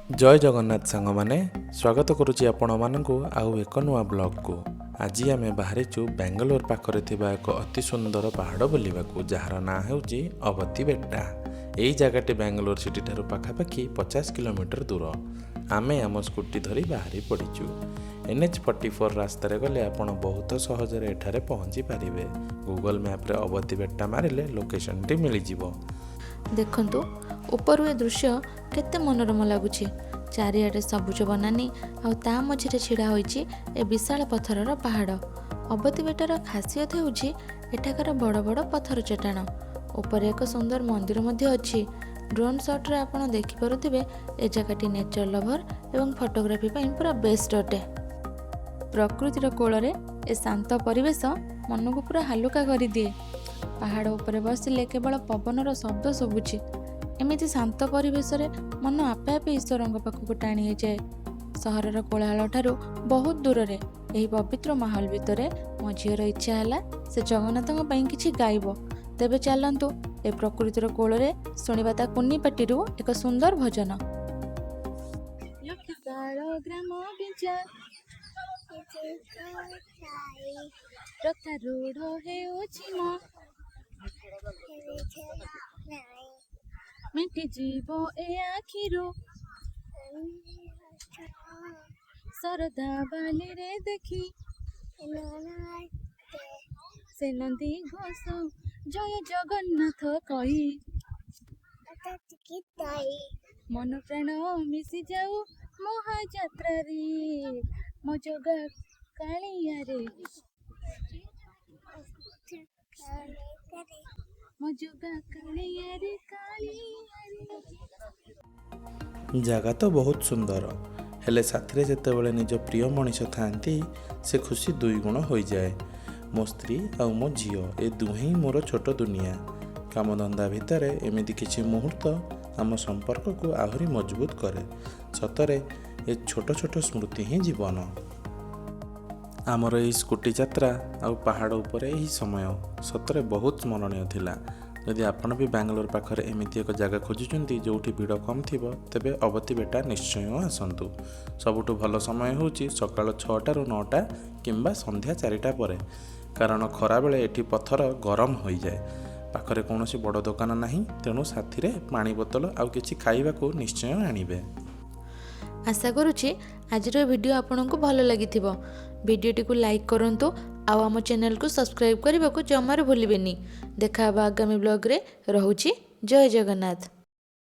जय जगन्नाथ सांग माने स्वागत करुच्ची आपण मानकु आउ एक नुआ ब्लॉग को। आज आम बाहरीचु बेंगलोर पाखरे थिबा एक अति सुंदर पहाड़ बुलिबाकू जार ना हेउची अवती बेट्टा। एई जगहटी बेंगलोर सिटी ठारू पाखापाखि 50 किलोमीटर दूर। आमे आम स्कूटी धरी बाहरी पड़ीचु। NH44 रास्तार गले आपण बहुत सहजरे एठारे पहुँची पारिबे। गूगल मैप रे अवती बेट्टा मारिले लोकेशन टी मिली जिवो। देखंतु ऊपर ए दृश्य केते मनोरम लगुछि। चारिआडे सबुज बनानी आ ता मझिरे छिड़ा होइछि ए विशाल पत्थरर पहाड़। अवती बेटार खासियत हेउछि एठाकार बड़ बड़ पत्थर चट्टाण। ऊपर एक सुंदर मंदिर मध्य अछि। ड्रोन शॉट रे आपण देखि पारुथिबे ए जगहटी नेचर लवर एवं फोटोग्राफी पई पूरा बेस्ट अटे। प्रकृतिर कोଳରେ ए शांत परिवेश मन को पूरा हालुका करि दिए। पहाड़ ऊपर बसिले केवल पवनर शब्द शुभुछि। एमिति शांत परिवेश रे मन आपे आपे ईश्वरଙ୍କ पाखକୁ टाणी जाए। सहरर कोलाहल ठारू बहुत दूर रे एही पवित्र माहौल भितरे मो झीर इच्छा हैला से जगन्नाथଙ୍କ ପାଇଁ କିଛି गाइबो। तेबे चलंतु ए प्रकृतिर कोଳରେ सुनिबा ता कुन्नी पाटीरू एक सुंदर भजन। लखसाळ ग्राम बिचा रथा रूढ हेउछि म मिटी जीव ए आखिरू सरदा बाली रे देखी से नंदी घोष जय जगन्नाथ कही मन प्राण मिसी जाऊ महायात्रा रे मो जगा कालिया रे जगह तो बहुत सुंदर हेले साथी जिते बड़े निज प्रिय मनीष थांती से खुशी दुई गुण हो जाए। मो स्त्री आ मो झील ए दुहें मोर छोट दुनिया। कामधंदा भितर एमती किसी मुहूर्त आम संपर्क को आहरी मजबूत करे। सतरे ए छोट छोट स्मृति ही जीवन। आमर यही स्कूटी यात्रा आ पहाड़ उपर यही समय सतरे बहुत स्मरणीय थिला। यदि आपण भी बेंगलोर पाखरे एमिति एक जगह खोजुचंती जोठी भीड़ कम थिबो तेबे अवती बेटा निश्चय आसंतु। सबुठु भल समय होउची सकाळ 6टा रु 9टा किंबा संध्या 4टा परे, कारण खरा बेले एठी पत्थर गरम हो जाए। पाखरे कौनसी बड़ दुकान नाही, तेणु साथी रे पानी बोतल आउ किछि खाइबाकू निश्चय आनिबे। आशा करुछि आजिर वीडियो आपनकु भल लागिथिबो। वीडियोटी को लाइक करंतु आउ आम चैनल को सब्सक्राइब करने को जमार भूलिबेनी। देखा आगामी ब्लॉग रे। रहुछि जय जगन्नाथ।